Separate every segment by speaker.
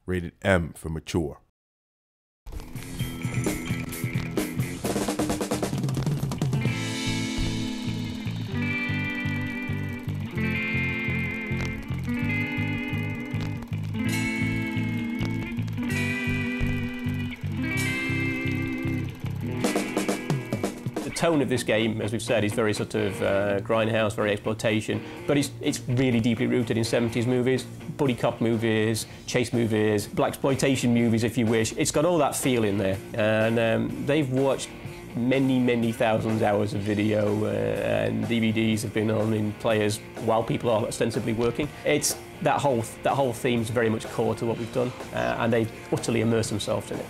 Speaker 1: Rated M for mature.
Speaker 2: The tone of this game, as we've said, is very sort of grindhouse, very exploitation, but it's really deeply rooted in 70s movies, buddy cop movies, chase movies, blaxploitation movies, if you wish. It's got all that feel in there, and they've watched many thousands of hours of video and DVDs have been on in players while people are ostensibly working. It's that whole theme's very much core to what we've done, and they utterly immerse themselves in it.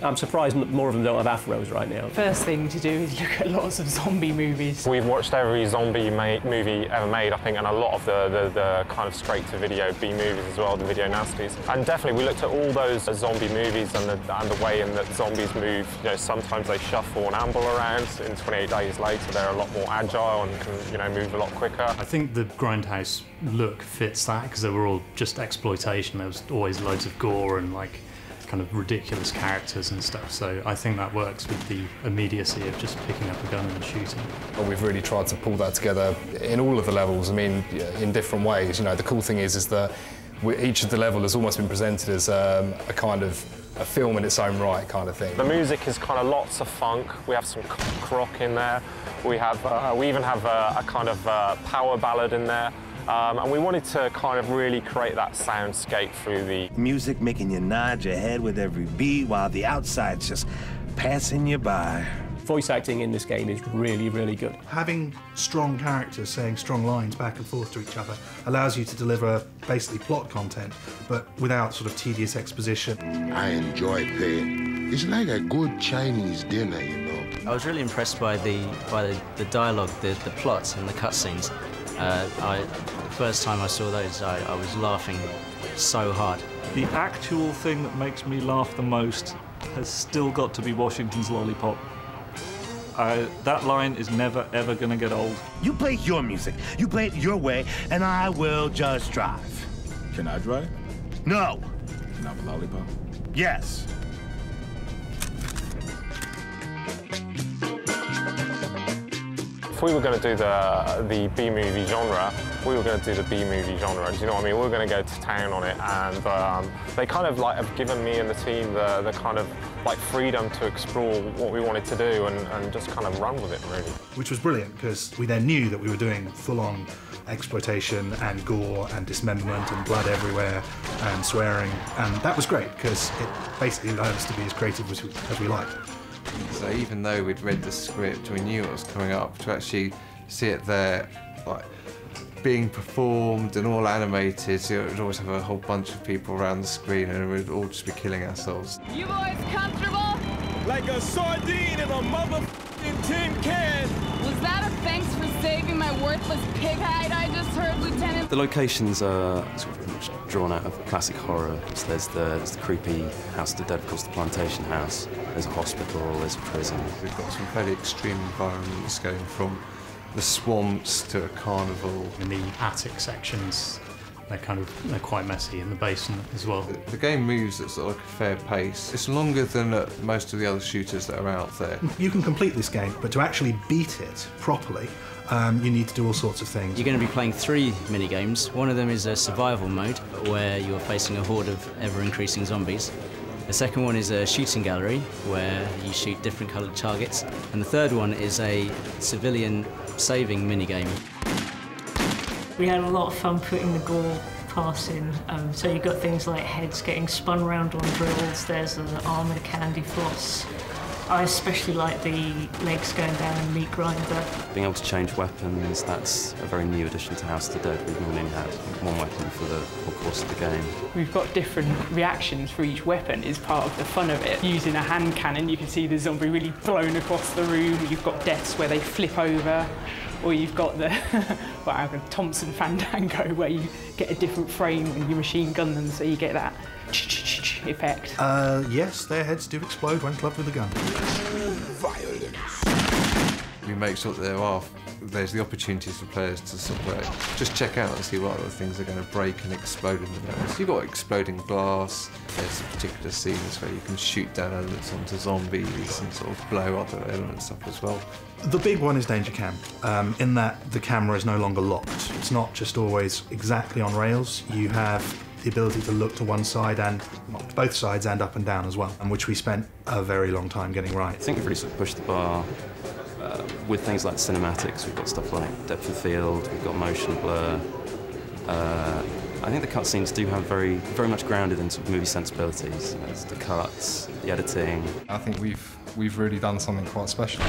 Speaker 2: I'm surprised more of them don't have afros right now.
Speaker 3: First thing to do is look at lots of zombie movies.
Speaker 4: We've watched every zombie movie ever made, I think, and a lot of the kind of straight-to-video B movies as well, the video nasties. And definitely we looked at all those zombie movies and the way in that zombies move. You know, sometimes they shuffle and amble around. In 28 Days Later, they're a lot more agile and can, you know, move a lot quicker.
Speaker 5: I think the grindhouse look fits that because they were all just exploitation. There was always loads of gore and like kind of ridiculous characters and stuff, so I think that works with the immediacy of just picking up a gun and shooting.
Speaker 6: Well, we've really tried to pull that together in all of the levels, I mean, in different ways. You know, the cool thing is that each of the level has almost been presented as a kind of a film in its own right kind of thing.
Speaker 4: The music is kind of lots of funk. We have some rock in there. We even have a kind of power ballad in there. And we wanted to kind of really create that soundscape through the
Speaker 7: music, making you nod your head with every beat while the outside's just passing you by.
Speaker 2: Voice acting in this game is really good.
Speaker 8: Having strong characters saying strong lines back and forth to each other allows you to deliver basically plot content, but without sort of tedious exposition.
Speaker 9: I enjoy playing. It's like a good Chinese dinner, you know.
Speaker 10: I was really impressed by the dialogue, the plots and the cutscenes. The first time I saw those, I was laughing so hard.
Speaker 11: The actual thing that makes me laugh the most has still got to be Washington's Lollipop. That line is never, ever going to get old.
Speaker 7: You play your music, you play it your way, and I will just drive.
Speaker 12: Can I drive?
Speaker 7: No.
Speaker 12: Can I have a lollipop?
Speaker 7: Yes.
Speaker 4: If we were going to do the B-movie genre, we were going to do the B-movie genre. Do you know what I mean? We were going to go to town on it, and they kind of like have given me and the team the kind of like freedom to explore what we wanted to do and just kind of run with it, really.
Speaker 8: Which was brilliant because we then knew that we were doing full-on exploitation and gore and dismemberment and blood everywhere and swearing, and that was great because it basically allowed us to be as creative as we liked.
Speaker 13: So even though we'd read the script, we knew it was coming up, to actually see it there, like being performed and all animated, so it would always have a whole bunch of people around the screen and we'd all just be killing ourselves.
Speaker 14: You boys comfortable?
Speaker 15: Like a sardine in a motherfucking tin can.
Speaker 14: Was that a thanks for saving my worthless pig hide I just heard, Lieutenant?
Speaker 16: The locations are sort of much drawn out of classic horror. So there's the creepy House of the Dead, of course, the plantation house. There's a hospital, there's a prison.
Speaker 13: We've got some fairly extreme environments going from the swamps to a carnival.
Speaker 5: In the attic sections, they're quite messy in the basement as well.
Speaker 13: The game moves at sort of like a fair pace. It's longer than most of the other shooters that are out there.
Speaker 8: You can complete this game, but to actually beat it properly, you need to do all sorts of things.
Speaker 10: You're going to be playing 3 mini-games. One of them is a survival mode, where you're facing a horde of ever-increasing zombies. The second one is a shooting gallery, where you shoot different coloured targets. And the third one is a civilian saving mini-game.
Speaker 17: We had a lot of fun putting the gore parts in. So you've got things like heads getting spun around on drills, there's an armoured candy floss. I especially like the legs going down in meat grinder.
Speaker 16: Being able to change weapons, that's a very new addition to House of the Dead. We've normally had one weapon for the whole course of the game.
Speaker 3: We've got different reactions for each weapon is part of the fun of it. Using a hand cannon, you can see the zombie really blown across the room. You've got deaths where they flip over, or you've got the Thompson Fandango where you get a different frame when you machine gun them, so you get that effect.
Speaker 8: Yes, their heads do explode when clubbed with a gun.
Speaker 13: We make sure that there are there's the opportunities for players to sort of just check out and see what other things are going to break and explode in the level. So you've got exploding glass, there's particular scenes where you can shoot down elements onto zombies and sort of blow other elements up as well.
Speaker 8: The big one is danger cam, in that the camera is no longer locked. It's not just always exactly on rails. You have the ability to look to one side and both sides and up and down as well, and which we spent a very long time getting right.
Speaker 16: I think we've really sort of pushed the bar with things like cinematics. We've got stuff like depth of field, we've got motion blur. I think the cutscenes do have very much grounded in sort of movie sensibilities. You know, it's the cuts, the editing.
Speaker 6: I think we've really done something quite special.